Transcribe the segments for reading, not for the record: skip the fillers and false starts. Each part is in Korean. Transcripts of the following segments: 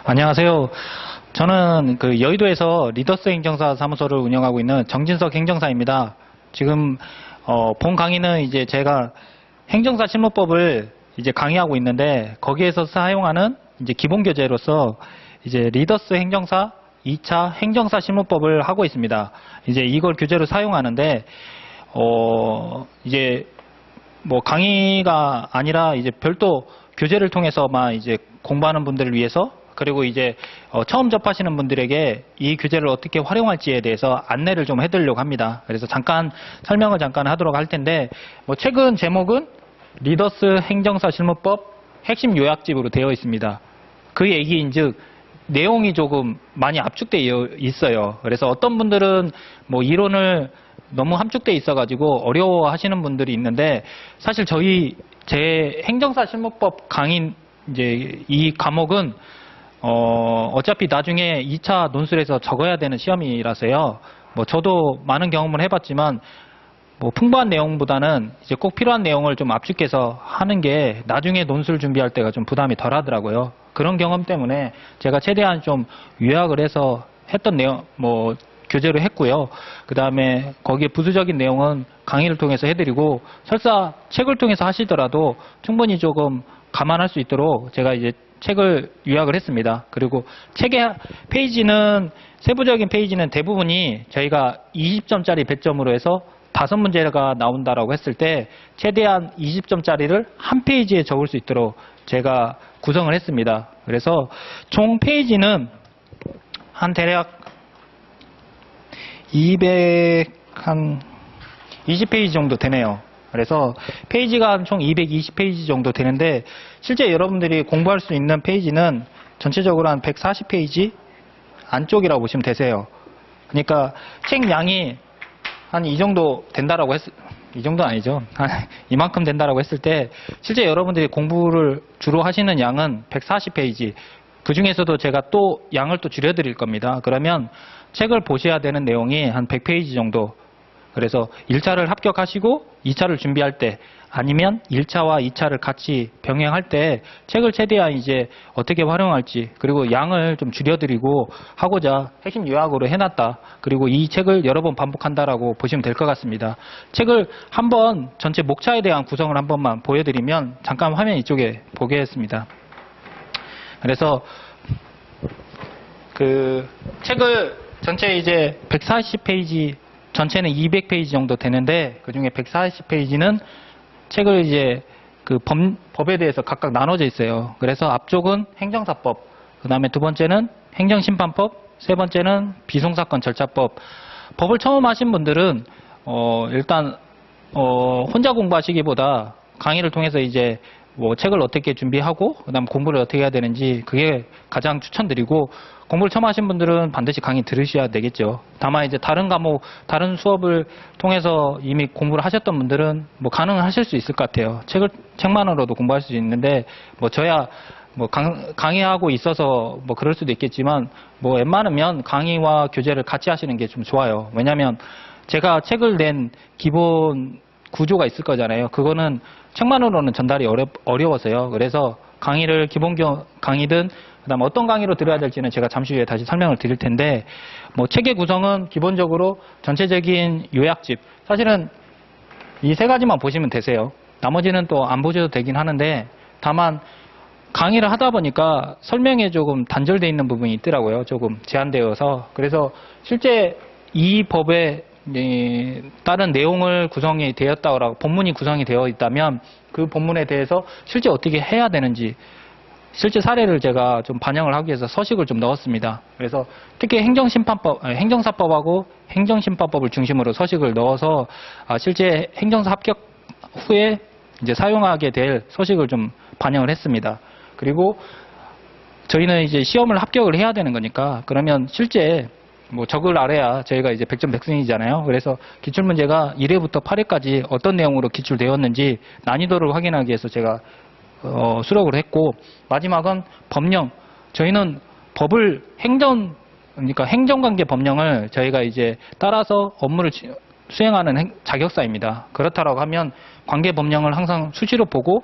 안녕하세요. 저는 그 여의도에서 리더스 행정사 사무소를 운영하고 있는 정진석 행정사입니다. 지금 본 강의는 이제 제가 행정사 실무법을 이제 강의하고 있는데 거기에서 사용하는 이제 기본 교재로서 이제 리더스 행정사 2차 행정사 실무법을 하고 있습니다. 이제 이걸 교재로 사용하는데 이제 뭐 강의가 아니라 이제 별도 교재를 통해서만 이제 공부하는 분들을 위해서 그리고 이제 처음 접하시는 분들에게 이 교재를 어떻게 활용할지에 대해서 안내를 좀 해드리려고 합니다. 그래서 설명을 잠깐 하도록 할 텐데 최근 제목은 리더스 행정사 실무법 핵심 요약집으로 되어 있습니다. 그 얘기인즉 내용이 조금 많이 압축되어 있어요. 그래서 어떤 분들은 이론을 너무 함축되어 있어가지고 어려워하시는 분들이 있는데 사실 제 행정사 실무법 강의 이제 이 과목은 어차피 나중에 2차 논술에서 적어야 되는 시험이라서요. 저도 많은 경험을 해봤지만 풍부한 내용보다는 이제 꼭 필요한 내용을 좀 압축해서 하는 게 나중에 논술 준비할 때가 좀 부담이 덜 하더라고요. 그런 경험 때문에 제가 최대한 좀 요약을 해서 했던 내용, 교재로 했고요. 그 다음에 거기에 부수적인 내용은 강의를 통해서 해드리고 설사 책을 통해서 하시더라도 충분히 조금 감안할 수 있도록 제가 이제 책을 요약을 했습니다. 그리고 책의 페이지는 세부적인 페이지는 대부분이 저희가 20점짜리 100점으로 해서 5문제가 나온다라고 했을 때 최대한 20점짜리를 한 페이지에 적을 수 있도록 제가 구성을 했습니다. 그래서 총 페이지는 한 대략 20페이지 정도 되네요. 그래서 페이지가 총 220페이지 정도 되는데 실제 여러분들이 공부할 수 있는 페이지는 전체적으로 한 140페이지 안쪽이라고 보시면 되세요. 그러니까 책 양이 한 이 정도 된다라고 이 정도는 아니죠. 한 이만큼 된다라고 했을 때 실제 여러분들이 공부를 주로 하시는 양은 140페이지. 그 중에서도 제가 또 양을 또 줄여드릴 겁니다. 그러면 책을 보셔야 되는 내용이 한 100페이지 정도. 그래서 1차를 합격하시고 2차를 준비할 때 아니면 1차와 2차를 같이 병행할 때 책을 최대한 이제 어떻게 활용할지 그리고 양을 좀 줄여드리고 하고자 핵심 요약으로 해놨다. 그리고 이 책을 여러 번 반복한다라고 보시면 될 것 같습니다. 책을 한번 전체 목차에 대한 구성을 한 번만 보여드리면 잠깐 화면 이쪽에 보겠습니다. 그래서 그 책을 전체 이제 140페이지 전체는 200페이지 정도 되는데 그 중에 140페이지는 책을 이제 그 법에 대해서 각각 나눠져 있어요. 그래서 앞쪽은 행정사법, 그 다음에 두 번째는 행정심판법, 세 번째는 비송사건 절차법. 법을 처음 하신 분들은 일단 혼자 공부하시기보다 강의를 통해서 이제 책을 어떻게 준비하고 그다음 공부를 어떻게 해야 되는지 그게 가장 추천드리고 공부를 처음 하신 분들은 반드시 강의 들으셔야 되겠죠. 다만 이제 다른 과목, 다른 수업을 통해서 이미 공부를 하셨던 분들은 가능하실 수 있을 것 같아요. 책만으로도 공부할 수 있는데 저야 강의하고 있어서 그럴 수도 있겠지만 웬만하면 강의와 교재를 같이 하시는 게 좀 좋아요. 왜냐하면 제가 책을 낸 기본 구조가 있을 거잖아요. 그거는 책만으로는 전달이 어려워서요. 그래서 강의를 기본 강의든 그다음 어떤 강의로 들어야 될지는 제가 잠시 후에 다시 설명을 드릴 텐데 책의 구성은 기본적으로 전체적인 요약집. 사실은 이 세 가지만 보시면 되세요. 나머지는 또 안 보셔도 되긴 하는데 다만 강의를 하다 보니까 설명에 조금 단절되어 있는 부분이 있더라고요. 조금 제한되어서. 그래서 실제 이 법에 다른 내용을 구성이 되었다고 본문이 구성이 되어 있다면 그 본문에 대해서 실제 어떻게 해야 되는지 실제 사례를 제가 좀 반영을 하기 위해서 서식을 좀 넣었습니다. 그래서 특히 행정사법하고 행정심판법을 중심으로 서식을 넣어서 실제 행정사 합격 후에 이제 사용하게 될 서식을 좀 반영을 했습니다. 그리고 저희는 이제 시험을 합격을 해야 되는 거니까 그러면 실제 적을 알아야 저희가 이제 100점 백승이잖아요. 그래서 기출문제가 1회부터 8회까지 어떤 내용으로 기출되었는지 난이도를 확인하기 위해서 제가 수록을 했고 마지막은 법령. 저희는 법을 그러니까 행정관계 법령을 저희가 이제 따라서 업무를 수행하는 자격사입니다. 그렇다고 하면 관계 법령을 항상 수시로 보고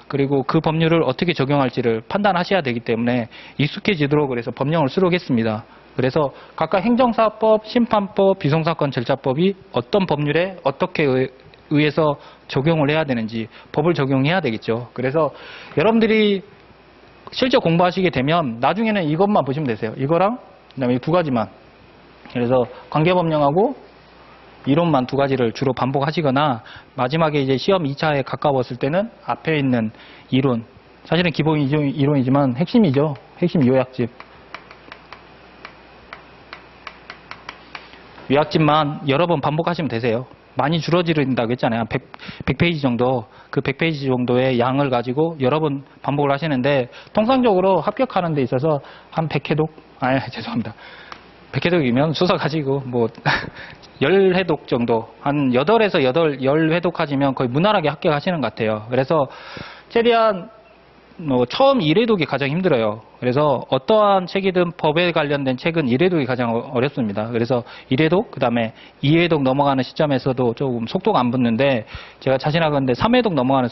그리고 그 법률을 어떻게 적용할지를 판단하셔야 되기 때문에 익숙해지도록 그래서 법령을 수록했습니다. 그래서 각각 행정사법, 심판법, 비송사건 절차법이 어떤 법률에 어떻게 의해서 적용을 해야 되는지 법을 적용해야 되겠죠. 그래서 여러분들이 실제 공부하시게 되면 나중에는 이것만 보시면 되세요. 이거랑 그다음에 이 두 가지만. 그래서 관계법령하고 이론만 두 가지를 주로 반복하시거나 마지막에 이제 시험 2차에 가까웠을 때는 앞에 있는 이론, 사실은 기본 이론이지만 핵심이죠. 핵심 요약집. 요약집만 여러 번 반복하시면 되세요. 많이 줄어진다고 했잖아요. 100페이지 정도, 그 100페이지 정도의 양을 가지고 여러 번 반복을 하시는데 통상적으로 합격하는 데 있어서 한 100회독? 아니, 죄송합니다. 100회독이면 수사 가지고 뭐 10회독 정도, 한 8에서 10회독하시면 거의 무난하게 합격하시는 것 같아요. 그래서 최대한 처음 1회독이 가장 힘들어요. 그래서 어떠한 책이든 법에 관련된 책은 1회독이 가장 어렵습니다. 그래서 1회독, 그 다음에 2회독 넘어가는 시점에서도 조금 속도가 안 붙는데 제가 자신하건대 3회독 넘어가는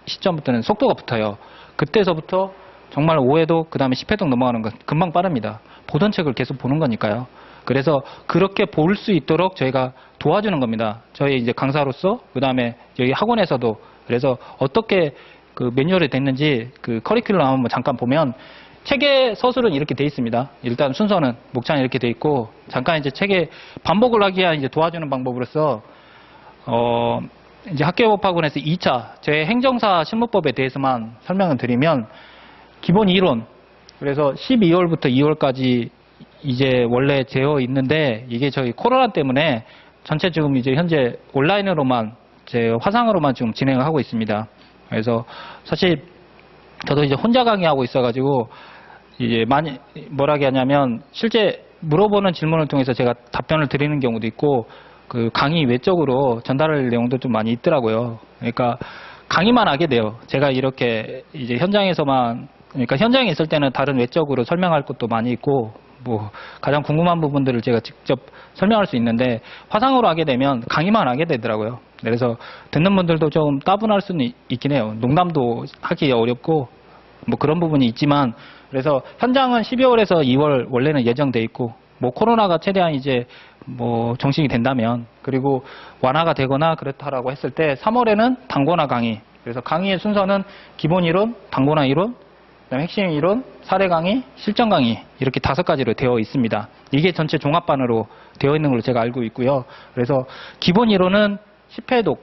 시점부터는 속도가 붙어요. 그때서부터 정말 5회독, 그 다음에 10회독 넘어가는 건 금방 빠릅니다. 보던 책을 계속 보는 거니까요. 그래서 그렇게 볼 수 있도록 저희가 도와주는 겁니다. 저희 이제 강사로서, 그 다음에 여기 학원에서도. 그래서 어떻게 그 매뉴얼이 됐는지 그 커리큘럼 한번 잠깐 보면 책의 서술은 이렇게 돼 있습니다. 일단 순서는 목차는 이렇게 돼 있고 잠깐 이제 책의 반복을 하기 위한 이제 도와주는 방법으로서 이제 학교법학원에서 2차 저희 행정사 실무법에 대해서만 설명을 드리면 기본 이론, 그래서 12월부터 2월까지 이제 원래 되어 있는데 이게 저희 코로나 때문에 전체 지금 이제 현재 온라인으로만 제 화상으로만 지금 진행을 하고 있습니다. 그래서 사실 저도 이제 혼자 강의하고 있어가지고 이제 많이 뭐라게 하냐면 실제 물어보는 질문을 통해서 제가 답변을 드리는 경우도 있고 그 강의 외적으로 전달할 내용도 좀 많이 있더라고요. 그러니까 강의만 하게 돼요. 제가 이렇게 이제 현장에서만, 그러니까 현장에 있을 때는 다른 외적으로 설명할 것도 많이 있고 뭐 가장 궁금한 부분들을 제가 직접 설명할 수 있는데 화상으로 하게 되면 강의만 하게 되더라고요. 그래서 듣는 분들도 좀 따분할 수는 있긴 해요. 농담도 하기 어렵고 뭐 그런 부분이 있지만, 그래서 현장은 12월에서 2월 원래는 예정돼 있고 뭐 코로나가 최대한 이제 뭐 정식이 된다면, 그리고 완화가 되거나 그렇다라고 했을 때 3월에는 단권화 강의. 그래서 강의의 순서는 기본 이론, 단권화 이론, 그다음에 핵심 이론, 사례 강의, 실전 강의, 이렇게 5가지로 되어 있습니다. 이게 전체 종합반으로 되어 있는 걸로 제가 알고 있고요. 그래서 기본 이론은 10회독,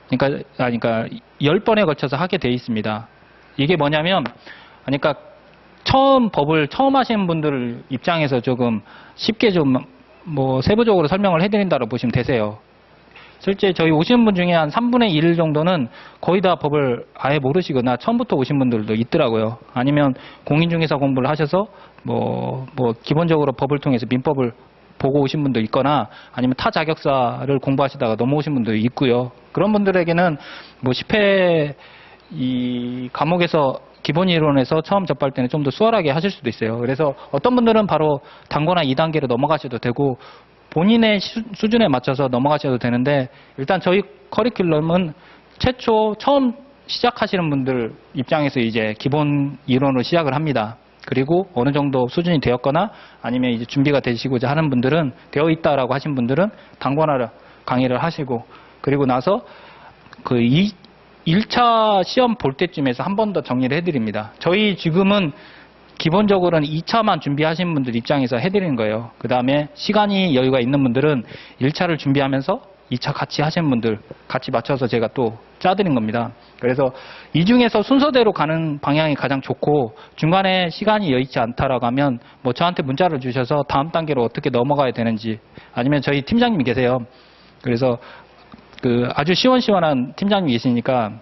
그러니까 10번에 걸쳐서 하게 되어 있습니다. 이게 뭐냐면, 그러니까 법을 처음 하시는 분들 입장에서 조금 쉽게 좀 뭐 세부적으로 설명을 해드린다고 보시면 되세요. 실제 저희 오시는 분 중에 한 3분의 1 정도는 거의 다 법을 아예 모르시거나 처음부터 오신 분들도 있더라고요. 아니면 공인중개사 공부를 하셔서 뭐 기본적으로 법을 통해서 민법을 보고 오신 분도 있거나 아니면 타 자격사를 공부하시다가 넘어오신 분도 있고요. 그런 분들에게는 뭐 10회 이 과목에서 기본 이론에서 처음 접할 때는 좀 더 수월하게 하실 수도 있어요. 그래서 어떤 분들은 바로 단권화 2단계로 넘어가셔도 되고 본인의 수준에 맞춰서 넘어가셔도 되는데, 일단 저희 커리큘럼은 처음 시작하시는 분들 입장에서 이제 기본 이론으로 시작을 합니다. 그리고 어느 정도 수준이 되었거나 아니면 이제 준비가 되시고자 하는 분들은, 되어 있다라고 하신 분들은 단권화 강의를 하시고, 그리고 나서 그 1차 시험 볼 때쯤에서 한 번 더 정리를 해드립니다. 저희 지금은 기본적으로는 2차만 준비하신 분들 입장에서 해드리는 거예요. 그 다음에 시간이 여유가 있는 분들은 1차를 준비하면서 2차 같이 하시는 분들 같이 맞춰서 제가 또 짜드린 겁니다. 그래서 이 중에서 순서대로 가는 방향이 가장 좋고, 중간에 시간이 여의치 않다라고 하면 뭐 저한테 문자를 주셔서 다음 단계로 어떻게 넘어가야 되는지, 아니면 저희 팀장님이 계세요. 그래서 그 아주 시원시원한 팀장님이 계시니까,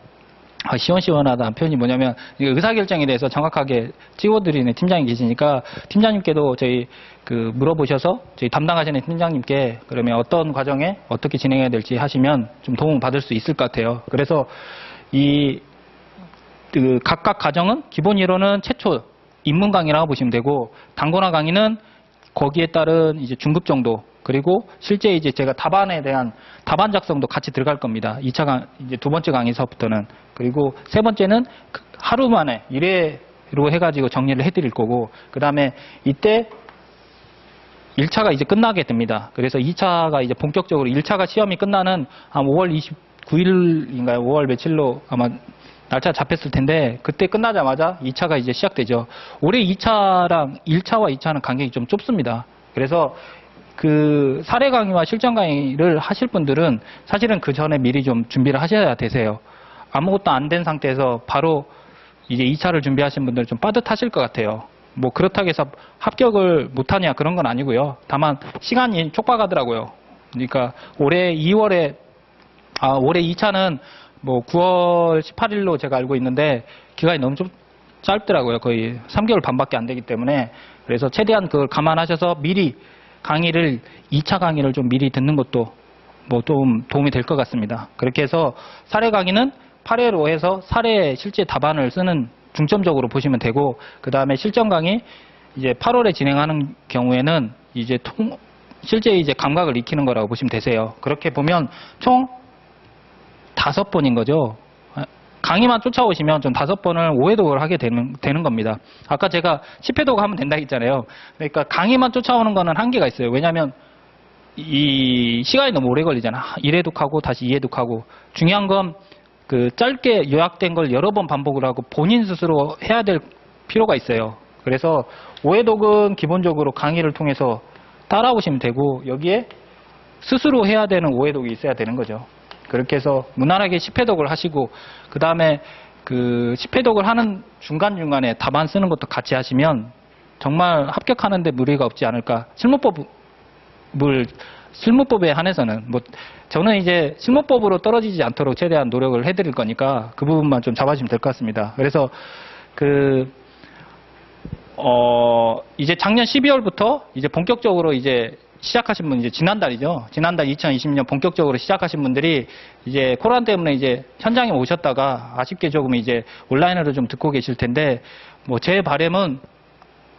시원시원하다는 표현이 뭐냐면 의사결정에 대해서 정확하게 찍어드리는 팀장이 계시니까 팀장님께도 저희 그 물어보셔서 저희 담당하시는 팀장님께 그러면 어떤 과정에 어떻게 진행해야 될지 하시면 좀 도움 받을 수 있을 것 같아요. 그래서 그 각각 과정은 기본 이론은 최초 입문 강의라고 보시면 되고, 단권화 강의는 거기에 따른 이제 중급 정도, 그리고 실제 이제 제가 답안에 대한 답안 작성도 같이 들어갈 겁니다. 2차 이제 두 번째 강의서부터는. 그리고 세 번째는 하루 만에 1회로 해가지고 정리를 해드릴 거고, 그 다음에 이때 1차가 이제 끝나게 됩니다. 그래서 2차가 이제 본격적으로 1차가 시험이 끝나는 한 5월 29일인가요? 5월 며칠로 아마 날짜 잡혔을 텐데, 그때 끝나자마자 2차가 이제 시작되죠. 올해 2차랑 1차와 2차는 간격이 좀 좁습니다. 그래서 그 사례 강의와 실전 강의를 하실 분들은 사실은 그 전에 미리 좀 준비를 하셔야 되세요. 아무것도 안 된 상태에서 바로 이제 2차를 준비하신 분들은 좀 빠듯하실 것 같아요. 뭐 그렇다고 해서 합격을 못하냐 그런 건 아니고요. 다만 시간이 촉박하더라고요. 그러니까 올해 2월에 올해 2차는 뭐 9월 18일로 제가 알고 있는데 기간이 너무 좀 짧더라고요. 거의 3개월 반밖에 안 되기 때문에. 그래서 최대한 그걸 감안하셔서 미리 강의를 2차 강의를 좀 미리 듣는 것도 뭐 좀 도움이 될 것 같습니다. 그렇게 해서 사례 강의는 8회로 해서 사례 실제 답안을 쓰는 중점적으로 보시면 되고, 그 다음에 실전 강의 이제 8월에 진행하는 경우에는 이제 실제 이제 감각을 익히는 거라고 보시면 되세요. 그렇게 보면 총 5번인 거죠. 강의만 쫓아오시면 좀 5번을 5회독을 하게 되는 겁니다. 아까 제가 10회독 하면 된다 했잖아요. 그러니까 강의만 쫓아오는 거는 한계가 있어요. 왜냐하면 이 시간이 너무 오래 걸리잖아. 1회독하고 다시 2회독하고. 중요한 건 그 짧게 요약된 걸 여러 번 반복을 하고 본인 스스로 해야 될 필요가 있어요. 그래서 5회독은 기본적으로 강의를 통해서 따라오시면 되고, 여기에 스스로 해야 되는 5회독이 있어야 되는 거죠. 그렇게 해서 무난하게 10회독을 하시고, 그 다음에 그 10회독을 하는 중간중간에 답안 쓰는 것도 같이 하시면 정말 합격하는데 무리가 없지 않을까. 실무법에 한해서는 뭐 저는 이제 실무법으로 떨어지지 않도록 최대한 노력을 해드릴 거니까 그 부분만 좀 잡아주시면 될 것 같습니다. 그래서 이제 작년 12월부터 이제 본격적으로 이제 시작하신 분, 이제 지난달이죠. 지난달 2020년 본격적으로 시작하신 분들이 이제 코로나 때문에 이제 현장에 오셨다가 아쉽게 조금 이제 온라인으로 좀 듣고 계실 텐데, 뭐 제 바람은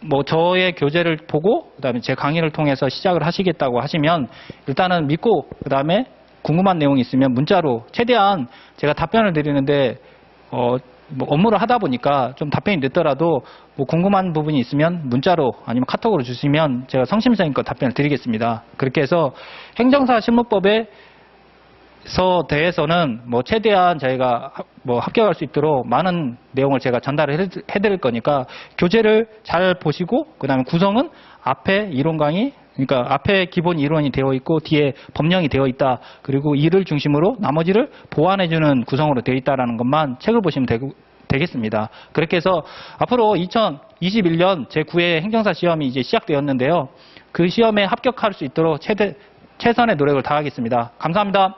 뭐 저의 교재를 보고 그다음에 제 강의를 통해서 시작을 하시겠다고 하시면 일단은 믿고, 그다음에 궁금한 내용이 있으면 문자로 최대한 제가 답변을 드리는데 뭐 업무를 하다 보니까 좀 답변이 늦더라도 뭐 궁금한 부분이 있으면 문자로 아니면 카톡으로 주시면 제가 성심성의껏 답변을 드리겠습니다. 그렇게 해서 행정사 실무법에 대해서는 뭐 최대한 저희가 뭐 합격할 수 있도록 많은 내용을 제가 전달을 해드릴 거니까 교재를 잘 보시고, 그 다음에 구성은 앞에 이론 강의, 그러니까 앞에 기본 이론이 되어 있고 뒤에 법령이 되어 있다. 그리고 이를 중심으로 나머지를 보완해주는 구성으로 되어 있다라는 것만 책을 보시면 되겠습니다. 그렇게 해서 앞으로 2021년 제9회 행정사 시험이 이제 시작되었는데요. 그 시험에 합격할 수 있도록 최선의 노력을 다하겠습니다. 감사합니다.